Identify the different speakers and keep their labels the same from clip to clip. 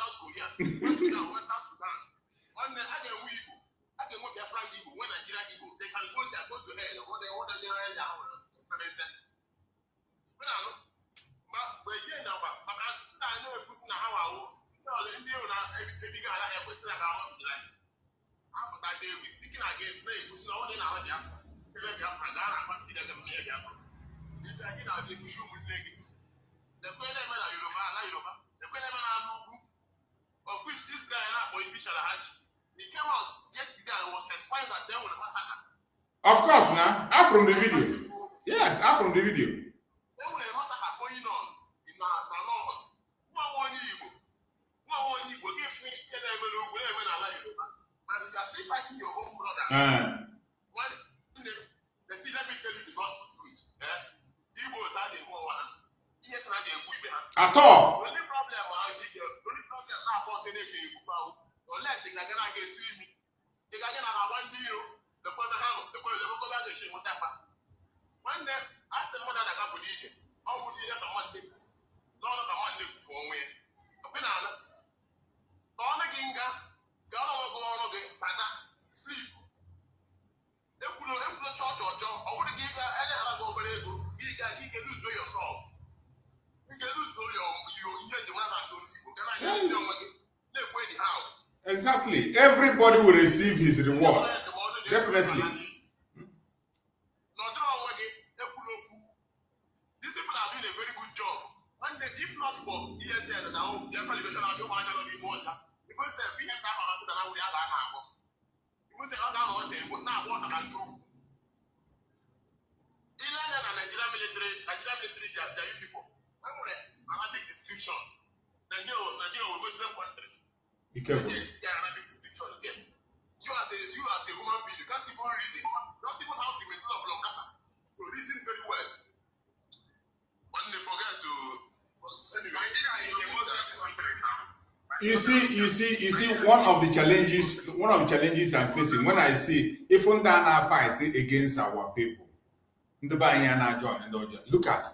Speaker 1: South Korea, West Sudan, West South Sudan. On the other Igbo, I can work their friend Igbo, when Nigeria Igbo, they can go there, go to hell, or they order their hell. They said, but again, now, I know a person how I will. No, the Indian, a big guy, I have person about that. After that day, we speaking against me, who's not in our job. They let me have a gun, I'm not getting them near them. If I get out, they push you with leg. The Peleman are Yoruba, the Peleman are Nugu, of which this guy and I boy Bishal Haj. He came out yesterday and was testifying that there was a massacre. Of course, now, I'm from the video. Yes, I'm from the video. There was a massacre going on in our Lord. One Igbo, give me, and you are still fighting your own brother. See, let me tell you the gospel truth. Igbos are the one. Yes, I did. At all. The only problem now was in a game unless they can get swimming. They can get one deal, the Papa Ham, the Papa whatever. When they ask the mother that got for the how would you let a man live? None of the man live for a way. A banana. On a ginga, go on again, sleep. They put a church or job. I would give her any other go over there. You can lose yourself. You can lose your exactly. Everybody will receive his reward. Definitely. These people are doing a very good job. And if not for ESL, now their celebration of your man cannot be more. Because they feel that we have an apple. Because they are not but now what I can do. Finland and Nigerian military, they are uniform. I'm a big description. Nigeria will go to the country. Be careful. Arabic description again. You as a human being, you can't even reason. Not even have the middle of Lonkata to reason very well. When they forget to. You see, one of the challenges I'm facing when I see if we are fighting against our people. Look at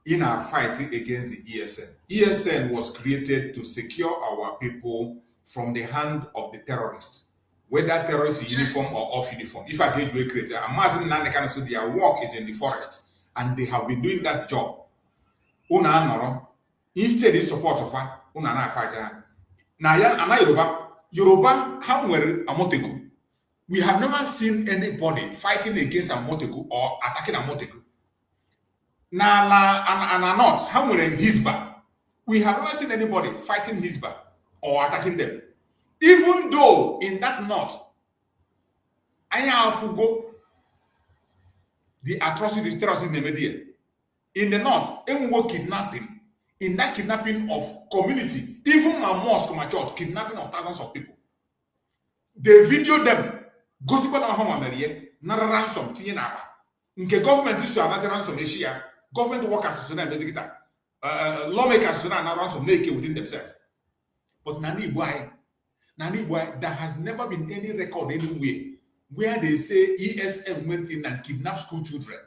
Speaker 1: in our fighting against the ESN. ESN was created to secure our people from the hand of the terrorists, whether terrorists in uniform or off uniform. If I get you a creator, imagine so their work is in the forest and they have been doing that job. Instead they support of fighter. Now Yoruba, how were Amotegu? We have never seen anybody fighting against Amotegu or attacking Amotegu. Not how many Hizbah. We have never seen anybody fighting Hizbah or attacking them. Even though in that north, the atrocities, terrorism in the media. In the north, kidnapping. In that kidnapping of community, even my mosque, my church, kidnapping of thousands of people. They video them. Gossip about how many not a ransom, Tina. In the government issue, another ransom Asia. Government workers lawmakers not ransom naked within themselves. But Nani why, there has never been any record anywhere where they say ESM went in and kidnapped school children.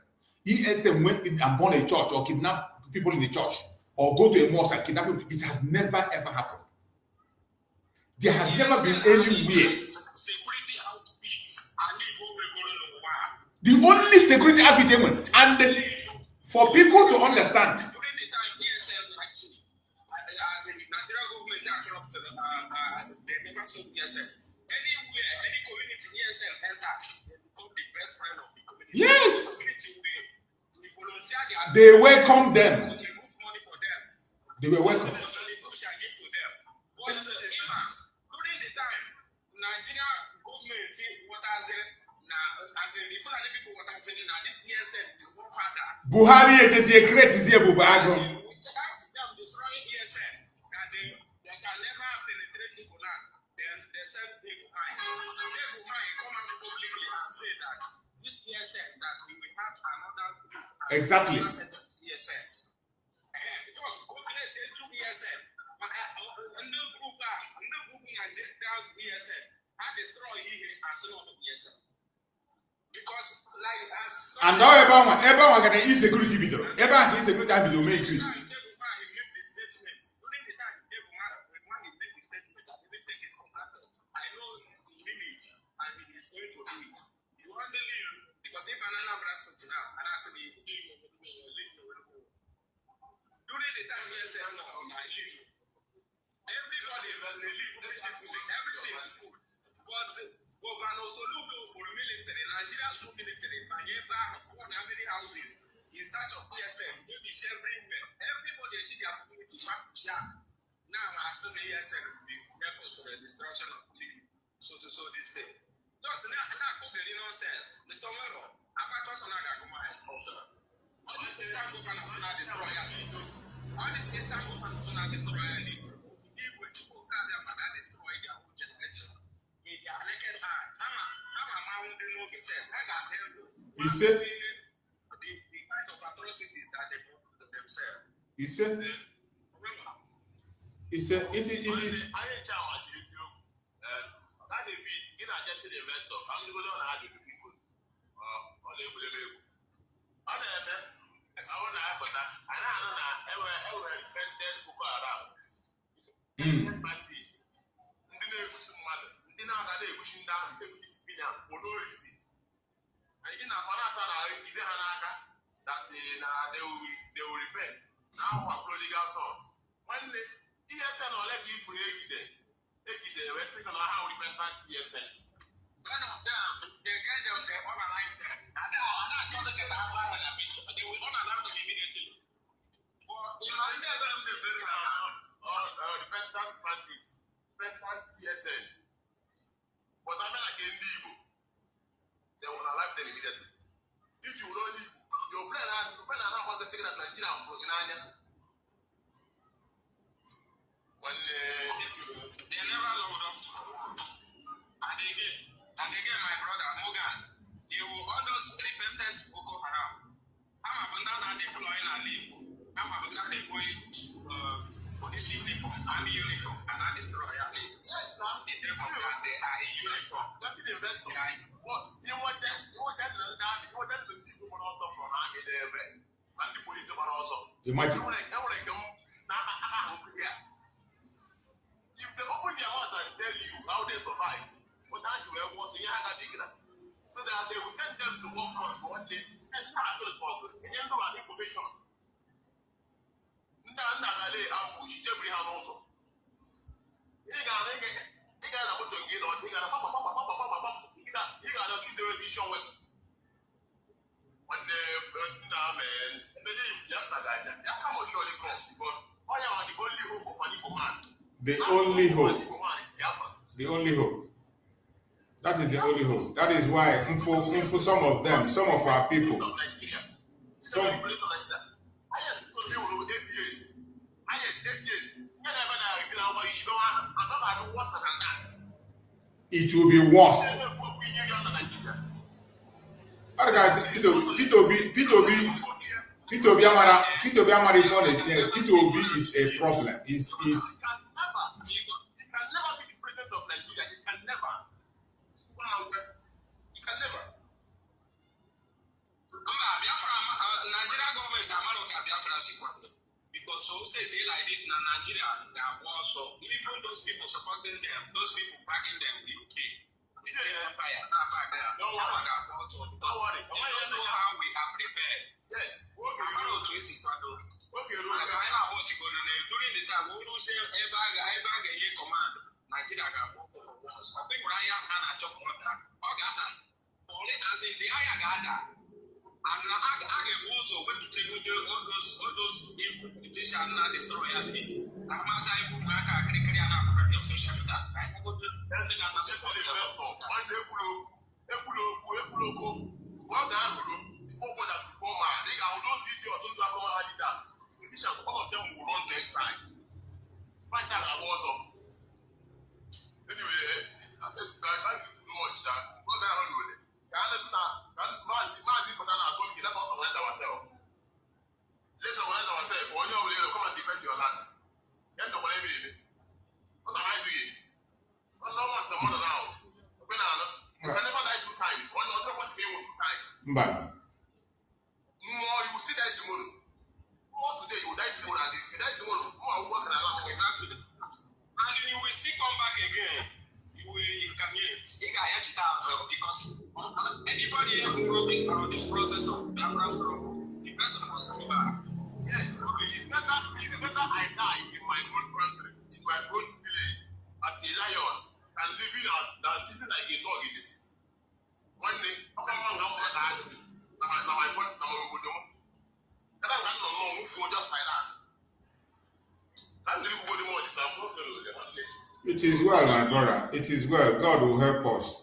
Speaker 1: ESM went in and burned a church or kidnapped people in the church or go to a mosque and kidnap people. It has never ever happened. There has never been anywhere. The only security outfit and for people to understand. During the time ESL actually, as in Nigeria government they never saw ESL. Anywhere, any community ESL enters, they become the best friend of the community. Yes. They welcome them. They move money for them. They were welcome. But during the time, Nigeria government as in the Fulani people what I'm telling now, this ESL is more harder. Buhari is a great Bubago. Them destroying ESL and they can never penetrate people now. Then they send Dave Mine. Dave Mine come out publicly and say that this ESL that we will have another group. Exactly. ESL. It was coordinated to ESL. But a new group in Nigeria ESL and destroy Asylum of ESL. Because like as and now everyone can insecurity video. Everyone can insecurity video make use. for it. You want to leave because if another transport now, and I said, during the time we said, no, I leave. Everybody was leaving peacefully, everything good. But Governor Soludo for military, Nigeria so military, and yet back how many houses in search of PSM, maybe sharing everybody see their community back to now I saw the ESN because of the destruction of the so this thing. Just now the nonsense. The tomorrow, about us on our command. All this Eastern National Destroyer. All this Eastern National Destroyer. If we took them and destroy their own generation. In their naked eye. I'm a mountain no percent. I got them. You said the kind of atrocities that they do to themselves. You said it is. I ain't telling you. That if you know get to the investor, I'm going to have to people. Only will I want to have that. And I don't know ever repented people around. Bandits. Didn't push mother. Didn't know that they pushing down the finance for no reason. And in a Panasana, that they will repent. Now I'm prodigal son. When they ESN or let you free the West African how repentant ESN. None of them, they get them their own life there. And I'm not talking about they will not allow them immediately. But if I tell them the very repentant bandits, repentant ESN. But I mean like in Libo, they will allow them immediately. If you don't leave, your brother was the second that Nigeria from Ghana. They never loved us for once. And again, my brother Morgan, you will all those repentant Boko Haram. I'm about deploying a leave. I'm about deploying police uniform and uniform and I destroy a leave. Yes, now they are in uniform. That's the investor. What you want that the people also from army there, and the police also. Imagine. If they open their mouth and tell you how they survive, but now you were once so that they will send them to war front one day and not for information. Nandale ambush Abraham also. He got a put to get on, he got a decision with when man believe just like that. That's how much surely come because I am the only hope of any command. The only hope. The only hope. That is the only hope. That is why for some of them, some of our people. It will be worse. That guy, P2B is a problem. Is because so say they like this in Nigeria that also even those people supporting them, those people backing them, the UK, the empire, don't worry. They don't know how we are prepared. Yes. During the time we don't say ever get command, Nigeria got work for once. I think Ryan and Chop as in the Ayagada. And I also went to take all those politicians and destroyer. I'm as I would work at the social media. I go to all of them will run the side. My time I was up. Anyway, I can't do much. What I don't know. I understand. Mazi for that as well. Let us organize ourselves. Let's organize ourselves. When you're able to come and defend your land, you have to believe it. What am I doing? I'm not much the mother now. You can never die 2 times. One other was being 2 times. But more, you will still die tomorrow. More today, you will die tomorrow. And if you die tomorrow, more will work and allow you back today. And you will still come back again. You will incarnate. because anybody who will be on this process of Biafra struggle, the person must come back. Yes, it's better I die in my own country, in my own village, as a lion, than living like a dog in the city. One day, I'm going to just like that.
Speaker 2: It is well, my brother. It is well. God will help us.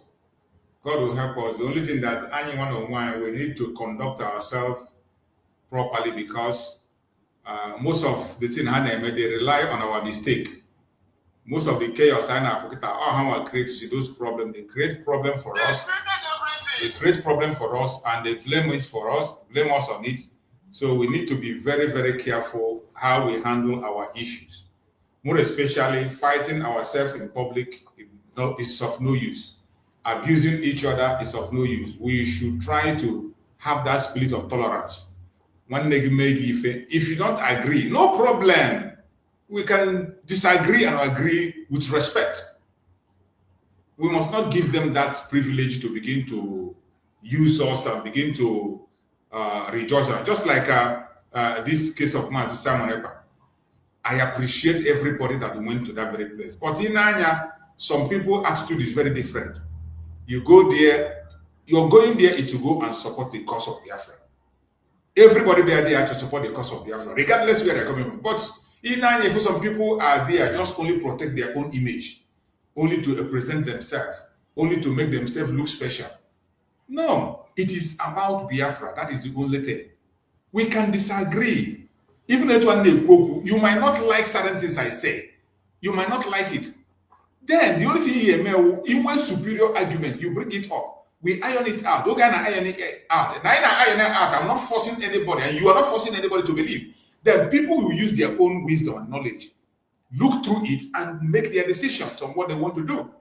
Speaker 2: God will help us. The only thing that anyone on wine, we need to conduct ourselves properly, because most of the thing they rely on our mistake. Most of the chaos how creates those problems. They create problem for us. They create problem for us, and they blame us on it. So we need to be very, very careful how we handle our issues. More especially, fighting ourselves in public is of no use. Abusing each other is of no use. We should try to have that spirit of tolerance. If you don't agree, no problem. We can disagree and agree with respect. We must not give them that privilege to begin to use us and begin to rejoice. Just like this case of Master Simon Ekpa. I appreciate everybody that went to that very place. But in Anya, some people's attitude is very different. You go there, you're going there to go and support the cause of Biafra. Everybody there to support the cause of Biafra, regardless where they're coming from. But in Anya, if some people are there just only protect their own image, only to represent themselves, only to make themselves look special. No, it is about Biafra. That is the only thing. We can disagree. Even if you might not like certain things I say, you might not like it. Then the only thing you want superior argument, you bring it up. We iron it out. Don't iron it out. And I iron it out. I'm not forcing anybody, and you are not forcing anybody to believe. Then people will use their own wisdom and knowledge, look through it, and make their decisions on what they want to do.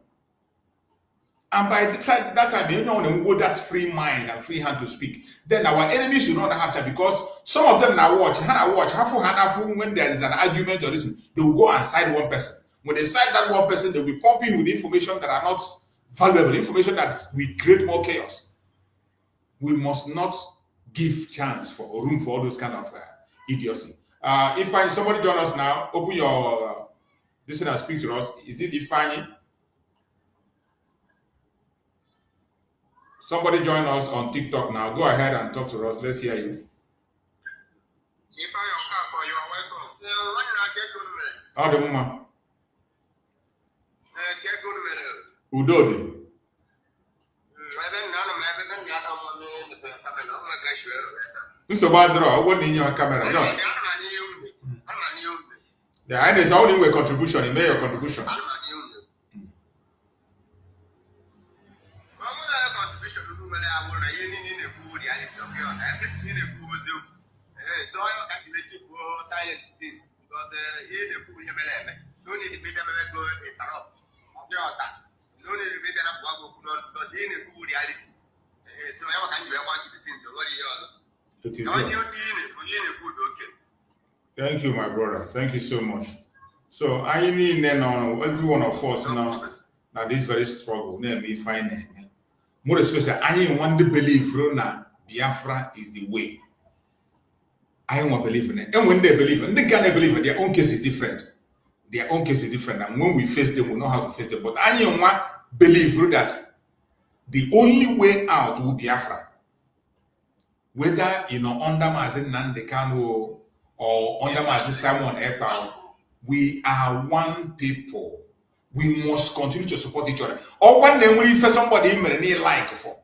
Speaker 2: And by that time, you know, when we that free mind and free hand to speak, then our enemies will not have time, because some of them now watch, when there is an argument or this, they will go and side one person. When they side that one person, they will be pumping with information that are not valuable, information that will create more chaos. We must not give chance for room for all those kind of idiocy. If somebody join us now, open your listen and speak to us. Is it Ifani? Somebody join us on TikTok now. Go ahead and talk to us. Let's hear you.
Speaker 1: If I you are welcome.
Speaker 2: How the woman? Udodi. So bad draw. What in your camera? Just. Yeah, and it's only a contribution. It made your contribution. Thank you, my brother. Thank you so much. So I mean, every one of us now this very struggle. Me find more especially, I want to believe that Biafra is the way. I want to believe in it. And when they believe, and they can't believe it, their own case is different. Their own case is different. And when we face them, we know how to face them. But I want to believe that the only way out will be Biafra. Whether, under Mazin Nandekano or under Mazin Simon Ekpa, we are one people. We must continue to support each other. Or one day when you face somebody you may like for,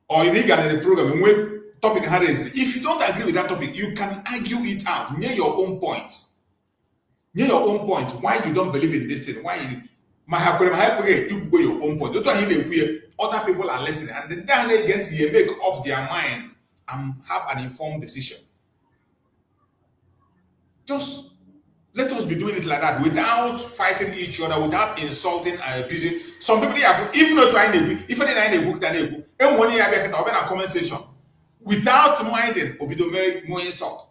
Speaker 2: or you need the program when topic is. If you don't agree with that topic, you can argue it out near your own points. Near your own point, why you don't believe in this thing? Why you go your own point. Other people are listening, and then they get to make up their mind and have an informed decision. Just let us be doing it like that, without fighting each other, without insulting and abusing. Some people have, even though trying to, if they are in a book, and when you have a conversation, without minding, or be more insult,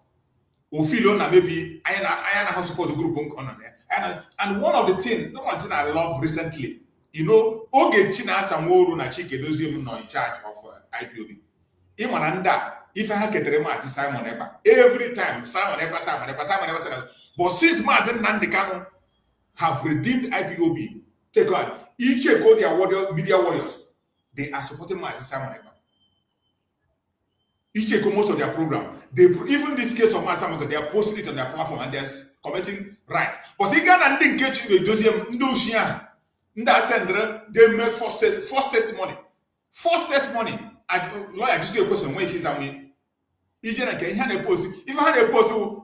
Speaker 2: or feel on maybe I have support the group on there. And one of the things, I love recently You know, Oge China Samoru na Chike Dozium no in charge of IPOB. If I get the Simon Ekpa, every time Simon Ekpa said, but since Mazen Nandekano have redeemed IPOB, take on each of their media warriors, they are supporting Simon Ekpa. Each most of their program, even this case of Masamoko, they are posting it on their platform and they're commenting right. But they can't engage with Josiah Ndoshia. They make false testimony. False testimony. And lawyer just a question when he's me. If I had a post,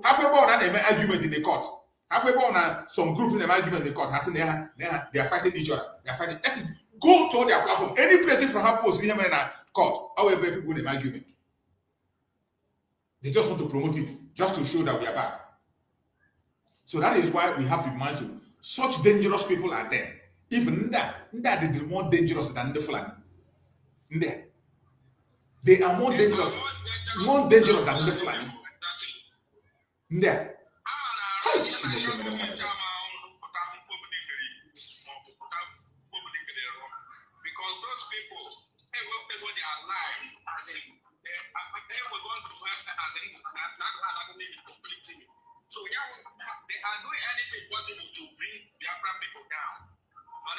Speaker 2: half a ball and an argument in the court. Half a ball and some group in the argument in the court. They are fighting each other. They are fighting. That is go to their platform. Any place from her post, we have in a court. However, people in the argument. They just want to promote it, just to show that we are bad. So that is why we have to be mindful. Such dangerous people are there. Even that is more dangerous than the Fulani. They are more dangerous than the Fulani.
Speaker 1: Because those people, they are alive, as in, they were going to as in, so yeah, they are doing anything possible to bring their people down. But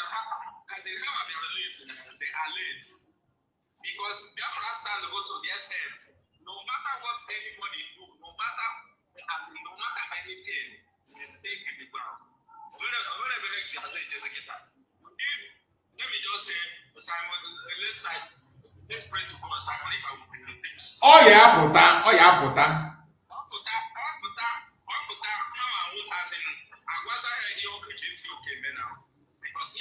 Speaker 1: as in how they are late, they are late. Because Biafra stand to go to the extent, no matter what anybody do, no matter anything, they stay in the ground. Let me just say, Simon, let's pray to God, Simon Ekpa will bring the peace.
Speaker 2: Oh yeah, Puta.
Speaker 1: Because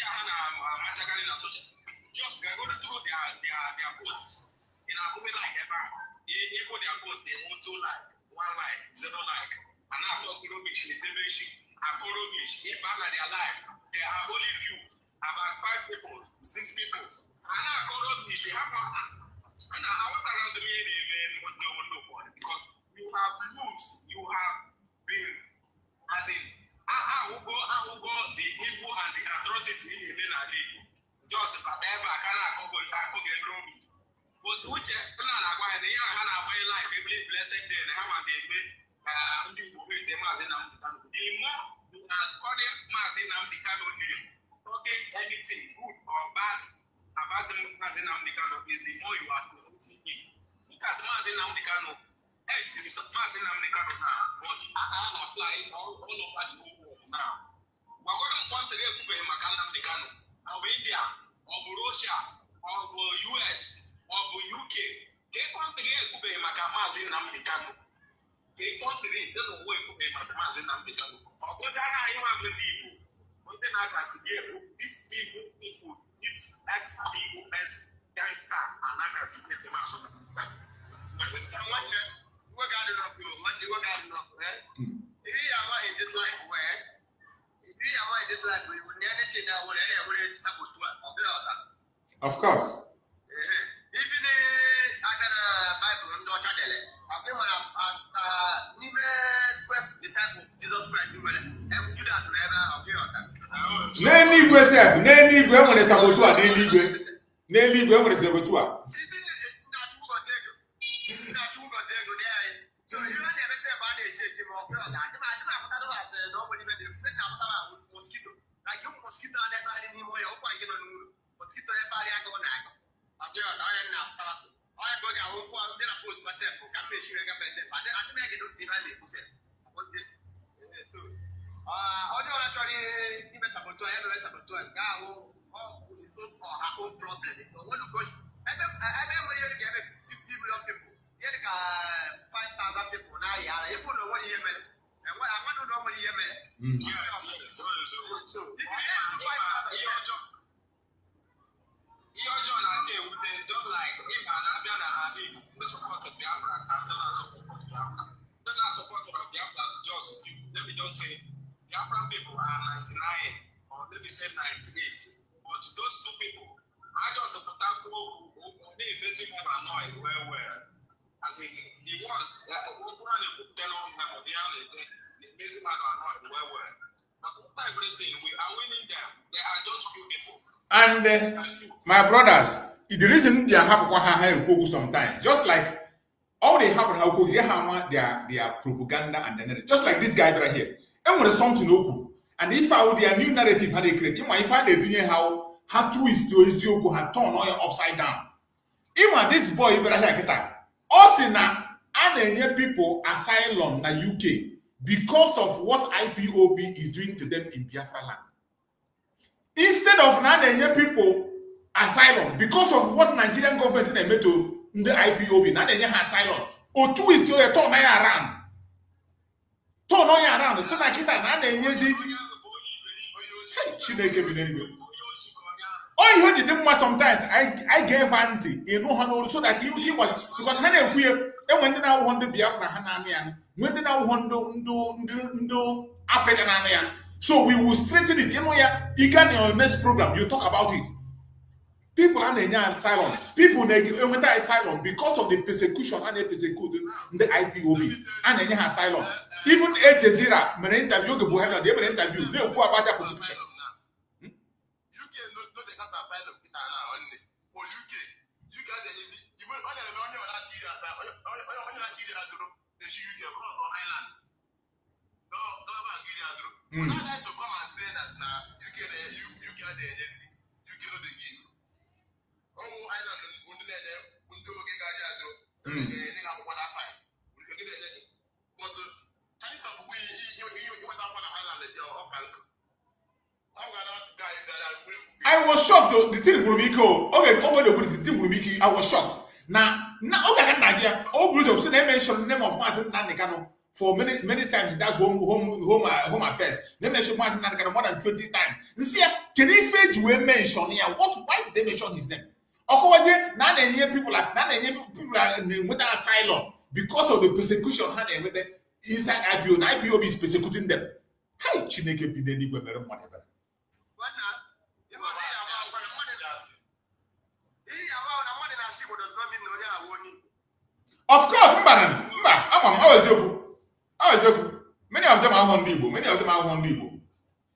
Speaker 1: just go through their posts. In a movie like ever, if for their posts, they want 2 like, 1 like, 0 like, and I'm not going to be if I'm their life, they are only few, about 5 people, 6 people. And I call up me, she have a and I want around the meeting for it because you have been as in I will go the evil and the atrocity in the just whatever I cannot go back again wrong. But which plan I want the young and I will like every blessed day and how they made the mass in the more you are calling mass in Amdicano name. Okay, anything good or bad about mass in Amdicano is the more you are promoting him. Look at mass in Amdicano. Hey, it's mass in Amdicano now, but I am flying all over the world now. We're going to want to get to Amdicano. Of India, of Russia, of US, of UK, they want to get to Makamas in Amdicano. They want to get to the way to Makamas in Amdicano. Of course, I am the people. But then I can see these people, it's ex-people, ex-gangster, and I can see it's a massive. But someone who got it up to one, you got it up, right? If you are in this life where we are in this life, we will never think that whatever it's supposed to happen.
Speaker 2: Of course.
Speaker 1: Even I got a Bible on Dutch Adele. I've been with disciple Jesus Christ and Judas and ever of your time.
Speaker 2: Neni when it's about to Neni when it's about to so you don't ever say about this shit, you know, mosquito. Like you mosquito on that body anymore, you're quite getting on mosquito that body. I go now. I'm doing I am now. I go down for I'm going to post myself. I'm make sure I got myself. I don't make it to divide it. So, although actually, even Saboto, I know Saboto, and Gao, it's not our own problem. Because I remember you get 50 million people. You got 5,000 people now. If you know what you mean. And what I want to know what you mean. So, you can 5,000. You're John, okay, with the just like if an Abian and the support of Biafra, they're not supportive of Biafra, just let me just say, Biafra people are 99, or let me say 98, but those 2 people, I just the Potako who they basically annoyed well. As in, he was, one put them on him, the basically annoyed well. But everything, we are winning them. There are just few people. And my brothers, the reason they have sometimes, just like all they have their propaganda and then just like this guy right here. And when something open, and if I would their new narrative had they create, if I did how twist to Ezioku had turned all upside down. Even this boy, you better hear that. Also now, and people asylum na UK because of what IPOB is doing to them in Biafra land. Instead of now people asylum because of what Nigerian government made to the IPOB, now they asylum. Or two is to a turn around. Turn around. So that now they see. Oh, you heard the sometimes I gave auntie, you know, so that you keep what because when when they now want the Biafra Hanamian, when they now want do African Hanamian. So we will straighten it. You know, you can in your next program, you talk about it. People are in asylum. People in asylum because of the persecution and the persecution the IPOB and in asylum. Even Al Jazeera, when they interview the Buhari, they will interview. They will go about their persecution.
Speaker 3: I like to come and say that now you can the agency, you cannot give. Oh, Island wouldn't let them do a gig. But Chinese of we went up on the island at your
Speaker 2: I was shocked though. The thing will be cool. Okay, the thing will be I was shocked. Now, okay, I got an idea. All groups of so they mentioned the name of Master Nanikano. For many times that's home affairs. They mention more than 20 times. You see, can he fail to mention here? Why did they mention his name? Of course, now they hear people are with asylum because of the persecution with the inside IPO. And IPOB is persecuting them. Hi, Chineke Pideni whatever. Of course, many of them are one Igbo. Many of them are one Igbo.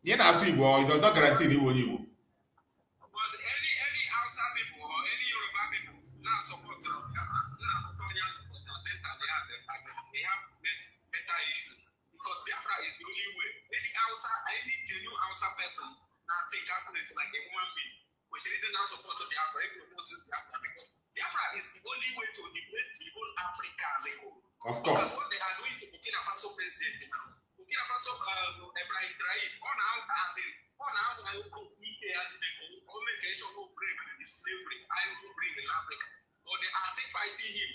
Speaker 2: You know, it does not guarantee Igbo.
Speaker 1: But any outside people or any Yoruba people now support they have mental issues because Biafra is the only way. Any genuine outside person now take calculate like a human being. We should not support Biafra because Biafra is the only way to liberate the whole Africa as a whole.
Speaker 2: Of course.
Speaker 1: That's what they are doing to Burkina Faso president now. Burkina Faso, Ibrahim Traif, on how communication will bring the slavery, I will bring in Africa. But they are still fighting him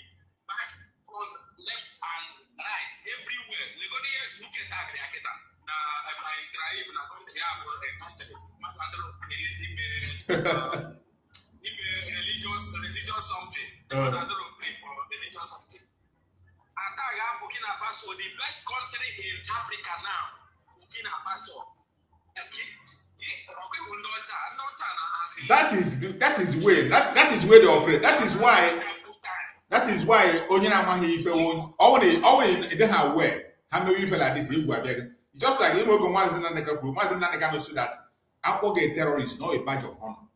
Speaker 1: back, front, left, and right, everywhere. Legonians look at that, Ibrahim Traif, and I'm going to have religious something. For religious something. Burkina Faso, the best country in Africa now. Burkina Faso.
Speaker 2: That is where they operate. That is why Onyana Mahi if always they have where how many people like this just like you go Mazinaneka so that Apoge terrorist not a badge of honor.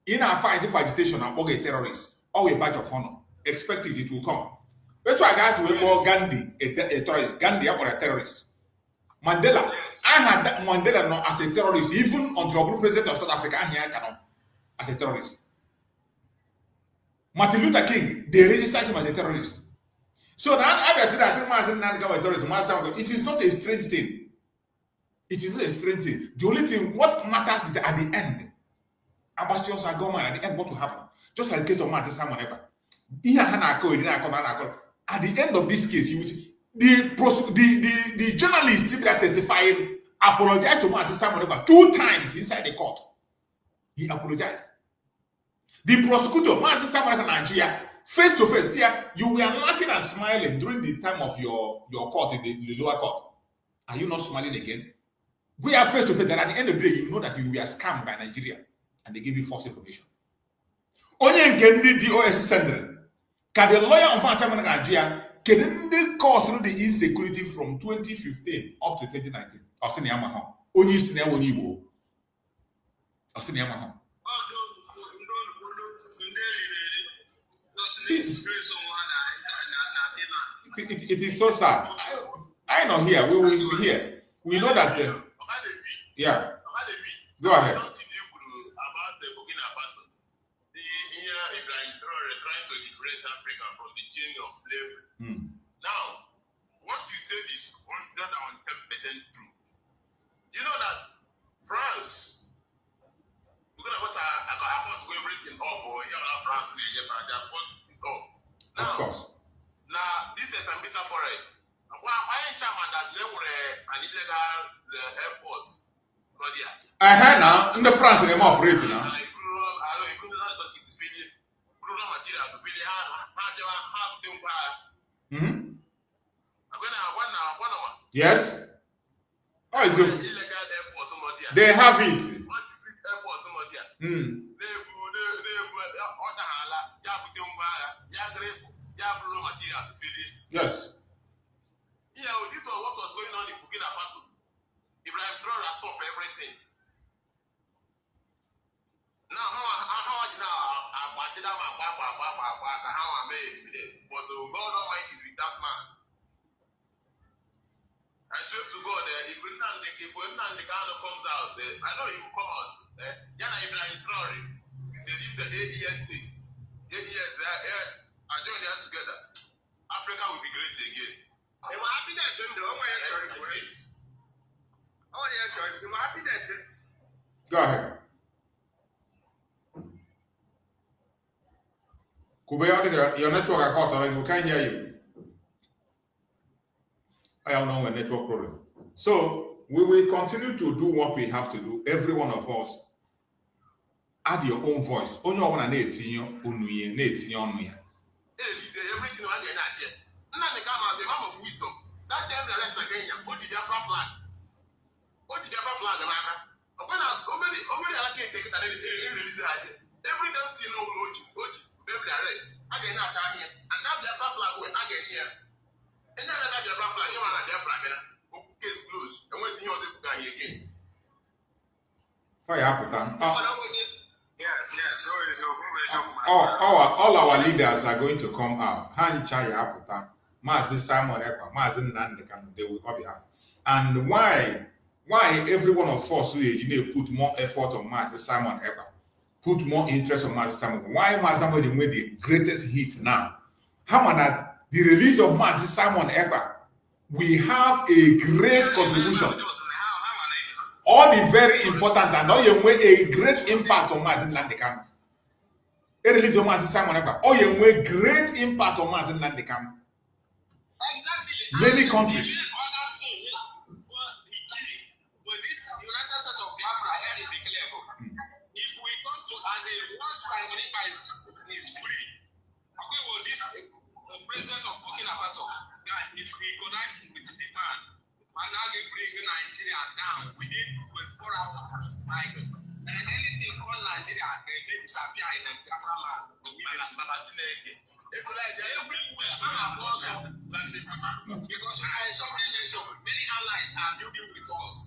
Speaker 2: In our fight for agitation, Apoge terrorist or a badge of honor. Expected it will come. That's why guys we call Gandhi a terrorist. Gandhi or a terrorist. Mandela, I had that Mandela not as a terrorist, even until the president of South Africa here cannot as a terrorist. Martin Luther King, they registered him as a terrorist. So now it is not a strange thing. It is not a strange thing. The only thing what matters is at the end. Ambassadors are going at the end what will happen. Just like the case of Martin Simon Ekpa. At the end of this case, you will see the journalist that testified apologized to Martin Simon Ekpa 2 times inside the court. He apologized. The prosecutor, Martin Simon Ekpa Nigeria, face to face, here, you were laughing and smiling during the time of your court in the lower court. Are you not smiling again? We are face to face that at the end of the day, you know that you were scammed by Nigeria and they give you false information. Only in Kendi DOS sender. Can the lawyer of Martin Simon Ekpa Nigeria can they cause the insecurity from 2015 up to 2019? Only It is so sad. I know here. We will be here. We know that. Yeah. Go ahead.
Speaker 3: Something you could about Burkina Faso. Trying to liberate Africa from the chain of slavery. Now, what you said is 110% true. You know that France, we're going to go everything off for France, they have put it off. Now,
Speaker 2: of course.
Speaker 3: Now, this is Sambisa Forest. Why in Chama does there were an illegal airport?
Speaker 2: I heard now in the France they're operating now. Yes. Oh, it's illegal airport. They have it. Yes.
Speaker 3: Yeah, this was what was going on in Burkina Faso. Ibrahim Traore stopped everything. Now, how I made it, but God Almighty is with that man. I swear to God, if Fernando comes out, I know he will come out. Yana Ibrahim Traore, this is AES thing. AES, I join them together. Africa will be great again.
Speaker 2: Go ahead. Kube, your network I got on, we can't hear you. I don't know a network problem. So we will continue to do what we have to do. Every one of us add your own voice. Only one and everything on me.
Speaker 3: Everything I get here. None of the cameras, a man of wisdom. That damn the rest of Kenya. What did the flag? What did the flag, America? When I can't say that every damn thing, them the arrest. I get not here. And now the flag when I get here. And then I got the flag, you want the flag, case closed. And what's in your guy again?
Speaker 2: Oh, yeah,
Speaker 1: Yes.
Speaker 2: all our leaders are going to come out. Mazi Simon Ekpa, Mazi Nandekano, they will all be out. And why every one of us who put more effort on Mazi Simon Ekpa, put more interest on Mazi Simon? Why Mazi Simon made the greatest hit now? How that the release of Mazi Simon Ekpa, we have a great contribution. All the very important and all you a great impact on Mazi Nandekano. A release of Mazi Simon Ekpa, all you great impact on Mazi Nandekano.
Speaker 1: Exactly.
Speaker 2: Many countries.
Speaker 1: But this United States of Biafra had it declared. If we come to as a once Simon Ekpa is free, okay, well, this president of Burkina Faso, if we connect with the man now they bring Nigeria down within 24 hours, like and anything on Nigeria, they may disappear in the Biafra land. Because somebody mentioned many allies are building with us.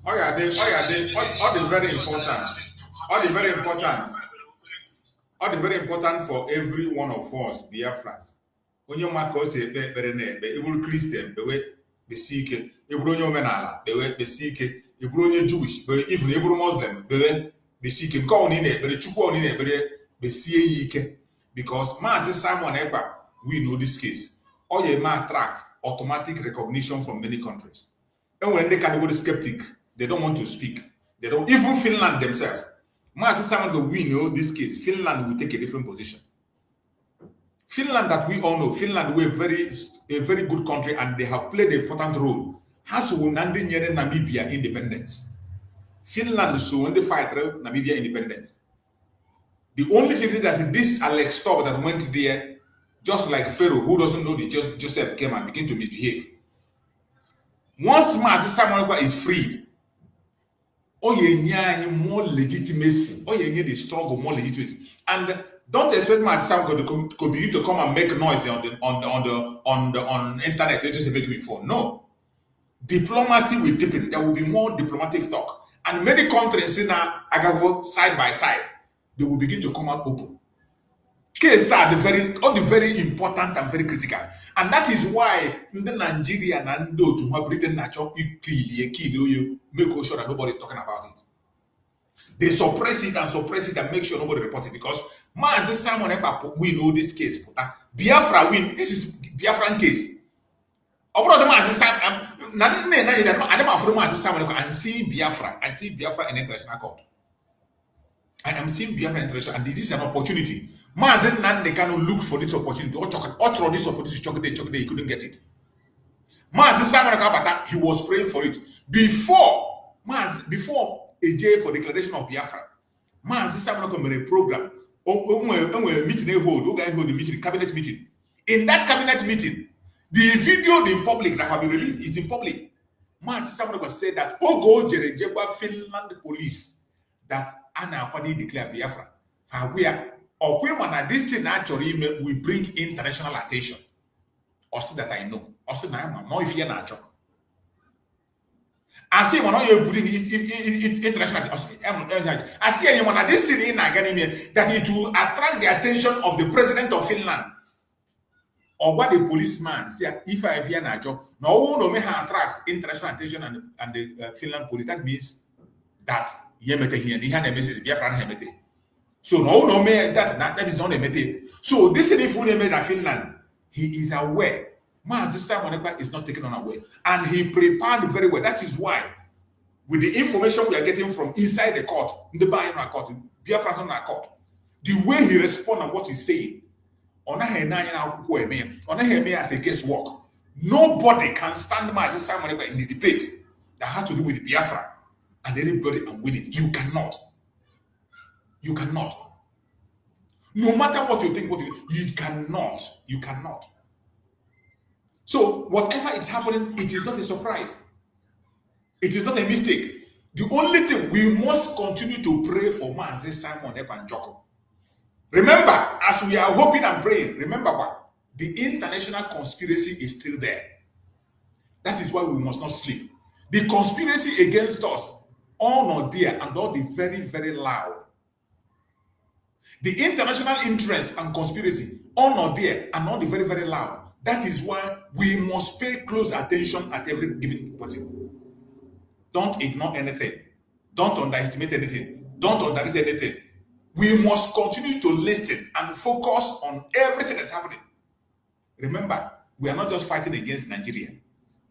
Speaker 2: All the very important for every one of us, Biafrans. When you mark us a Christian, be seek, Ebro Menala, be seek, Ebro Jewish, even Ebro Muslim, be seeking, call in it, but the Chuko in it, be seeing. Because Mazi Simon Ekpa, we know this case. All your man attract automatic recognition from many countries. And when they category skeptic, they don't want to speak. They don't even Finland themselves. Mazi Simon, we know this case. Finland will take a different position. Finland that we all know, Finland we're a very good country and they have played an important role. Has Nandi Nyere Namibia independence. Finland so when they fight Namibia independence. The only thing is that this Alex Stobb that went there, just like Pharaoh, who doesn't know the Joseph came and began to misbehave. Once Mazi Simon Ekpa is freed, more legitimacy, the struggle, more legitimacy. And don't expect Mazi Simon to come and make noise on internet, just make before. No. Diplomacy will deepen. There will be more diplomatic talk. And many countries in Agavo side by side, they will begin to come out open. Cases are the very important and very critical. And that is why the Nigeria and to have Britain natural you make sure that nobody is talking about it. They suppress it and make sure nobody reports it because Mazi Simon Ekpa win all this case. Biafra win. This is Biafran case. I'm seeing Biafra. I see Biafra in international court. I am seeing Biafra in international, and this is an opportunity. Mazen Nande cannot look for this opportunity. Or this opportunity, he couldn't get it. Mazen Simon Ekpa, he was praying for it before AJ for declaration of Biafra. Mazen Simon Ekpa made a program. Meeting hold the meeting, cabinet meeting. In that cabinet meeting, the video in public that have been released is in public. Mazen Simon Ekpa said that Ogo Jerejegwa Finland police that Anna Kwadi declare Biafra. We are this thing actually will bring international attention. Also that I know. Also now I'm not if you're not. I see when you're putting international. I see anyone this thing in academia that it will attract the attention of the president of Finland. Or what the policeman see if I have a job. No may attract international attention and the Finland police. That means that Yemete here, the hand message Biafran Hemete. So no may that is not a mete. So this is the made of Finland. He is aware. Mazi Simon Ekpa is not taken unaware. And he prepared very well. That is why, with the information we are getting from inside the court, in the Bayern court, Biafran court, the way he responds and what he's saying, on as a guesswork, nobody can stand Mazi Simon Ekpa in the debate that has to do with Biafra and anybody and win it. You cannot. You cannot. No matter what you think, you cannot. You cannot. So whatever is happening, it is not a surprise. It is not a mistake. The only thing we must continue to pray for Mazi Simon Ekpa Njoku. Remember, as we are hoping and praying, remember what? The international conspiracy is still there. That is why we must not sleep. The conspiracy against us, all not there and all the very, very loud. The international interest and conspiracy, all not there and all the very, very loud. That is why we must pay close attention at every given point. Don't ignore anything. Don't underestimate anything. Don't underrate anything. We must continue to listen and focus on everything that's happening. Remember, we are not just fighting against Nigeria.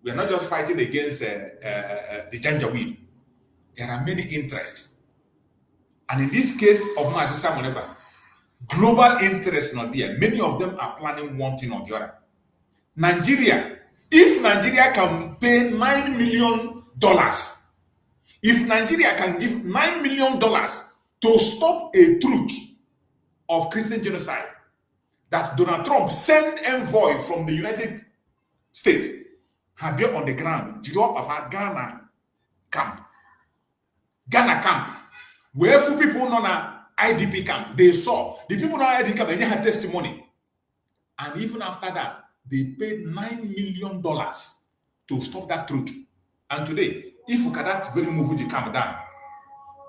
Speaker 2: We are not just fighting against the Janjaweed. There are many interests. And in this case of Mazi Simon Ekpa, global interests not there. Many of them are planning one thing or the other. Nigeria, if Nigeria can pay $9 million, if Nigeria can give $9 million to stop a truth of Christian genocide that Donald Trump sent envoy from the United States have been on the ground, drop of our Ghana camp, where few people on an IDP camp, they saw the people on IDP camp, they had testimony, and even after that, they paid $9 million to stop that truth. And today, if you cannot very move the camp down,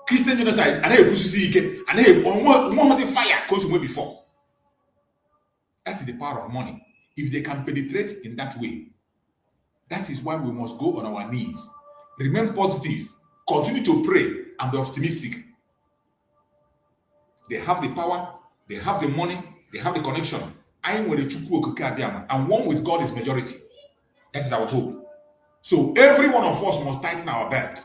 Speaker 2: Christian genocide, and they on fire goes away before. That is the power of money. If they can penetrate in that way, that is why we must go on our knees, remain positive, continue to pray, and be optimistic. They have the power, they have the money, they have the connection. And one with God is majority. That is our hope. So every one of us must tighten our belt.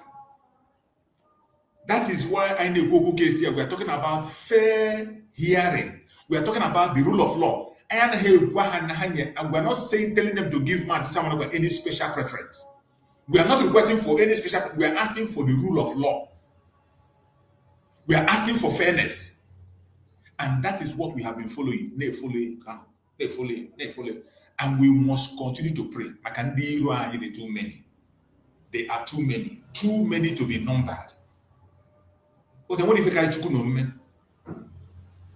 Speaker 2: That is why I know we are talking about fair hearing. We are talking about the rule of law. And we're not saying telling them to give Mazi any special preference. We are not requesting for any special. We are asking for the rule of law. We are asking for fairness. And that is what we have been following. And we must continue to pray. Too many. They are too many. Too many to be numbered. But then what if I carry Chukuno?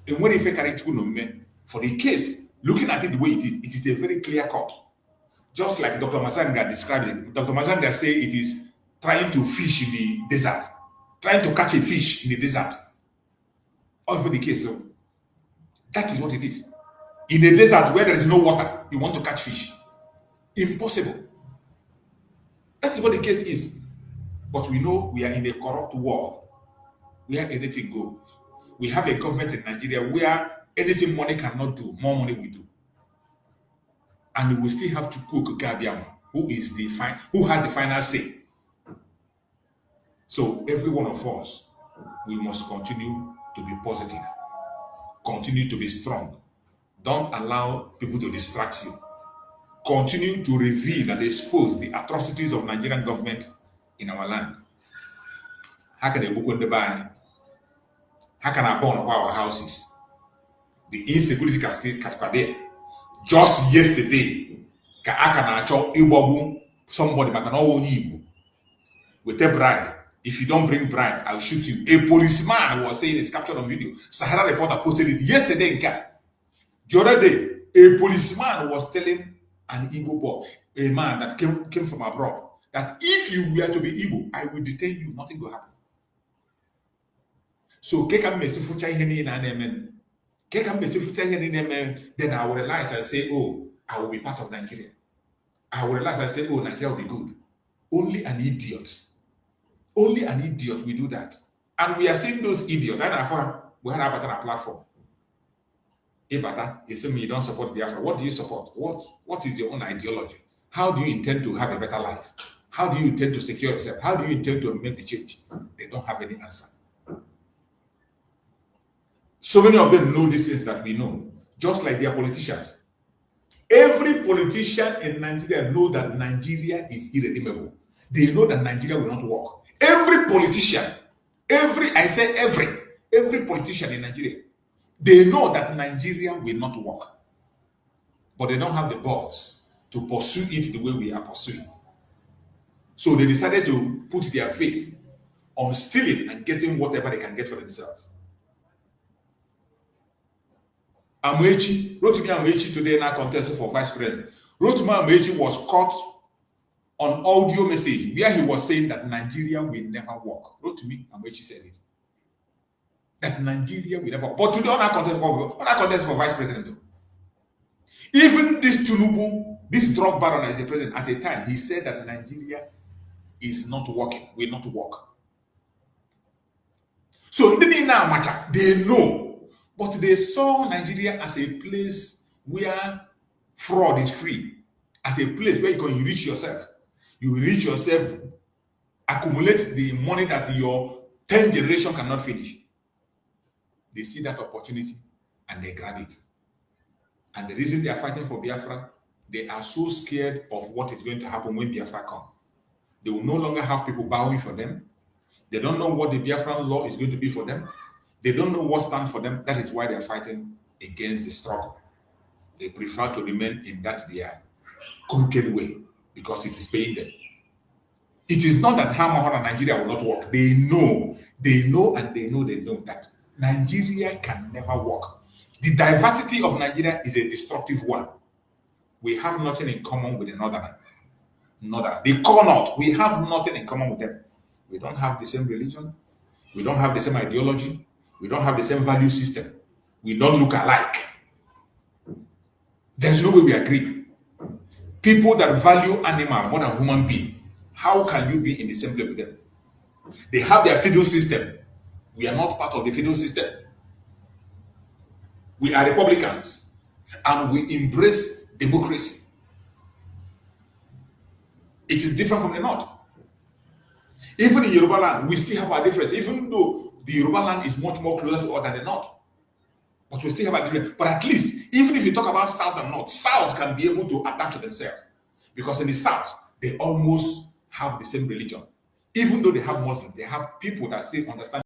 Speaker 2: And what if I carry Chukuno? For the case, looking at it the way it is a very clear cut. Just like Dr. Mazanga described it. Dr. Mazanga said it is trying to fish in the desert. Trying to catch a fish in the desert. Or for the case, so That is what it is. In a desert where there is no water, you want to catch fish. Impossible. That is what the case is. But we know we are in a corrupt world where anything goes. We have a government in Nigeria where anything money cannot do, more money we do. And we still have Chukwu Gabiama, who has the final say. So every one of us, we must continue to be positive, continue to be strong. Don't allow people to distract you. Continue to reveal and expose the atrocities of Nigerian government in our land. How can they book on the buy? How can I burn our houses? The insecurity can still catch there. Just yesterday, somebody with a bribe. If you don't bring bribe, I'll shoot you. A policeman was saying it's captured on video. Sahara Reporter posted it yesterday in Ghana. The other day, a policeman was telling an Igbo boy, a man that came from abroad, that if you were to be Igbo, I will detain you, nothing will happen. So, then I will realize and say, oh, I will be part of Nigeria. I will realize and say, oh, Nigeria will be good. Only an idiot will do that. And we are seeing those idiots. We had a platform. Ibata, you say me, you don't support Biafra. What do you support? What is your own ideology? How do you intend to have a better life? How do you intend to secure yourself? How do you intend to make the change? They don't have any answer. So many of them know these things that we know, just like their politicians. Every politician in Nigeria knows that Nigeria is irredeemable. They know that Nigeria will not work. Every politician, every politician in Nigeria, they know that Nigeria will not work. But they don't have the balls to pursue it the way we are pursuing. So they decided to put their faith on stealing and getting whatever they can get for themselves. Rotimi Amaechi today in our contest for vice president. Rotimi Amaechi was caught on audio message where he was saying that Nigeria will never work. Rotimi Amaechi said it. That Nigeria will never work. But today on our contest for vice president, though, even this Tinubu, this drug baron as a president, at a time, he said that Nigeria is not working, will not work. So they know. But they saw Nigeria as a place where fraud is free, as a place where you can enrich yourself. You enrich yourself, accumulate the money that your 10th generation cannot finish. They see that opportunity and they grab it. And the reason they are fighting for Biafra, they are so scared of what is going to happen when Biafra comes. They will no longer have people bowing for them. They don't know what the Biafran law is going to be for them. They don't know what stands for them. That is why they are fighting against the struggle. They prefer to remain in that their crooked way because it is paying them. It is not that Hamahon and Nigeria will not work. They know that Nigeria can never work. The diversity of Nigeria is a destructive one. We have nothing in common with the Northern. They call not. We have nothing in common with them. We don't have the same religion. We don't have the same ideology. We don't have the same value system. We don't look alike. There's no way we agree. People that value animal more than human being, how can you be in the same place with them? They have their feudal system. We are not part of the feudal system. We are Republicans and we embrace democracy. It is different from the North. Even in Yoruba land, we still have our difference, even though the Yoruba land is much more closer to us than the North. But we still have a difference. But at least, even if you talk about South and North, South can be able to adapt to themselves. Because in the South, they almost have the same religion. Even though they have Muslims, they have people that still understand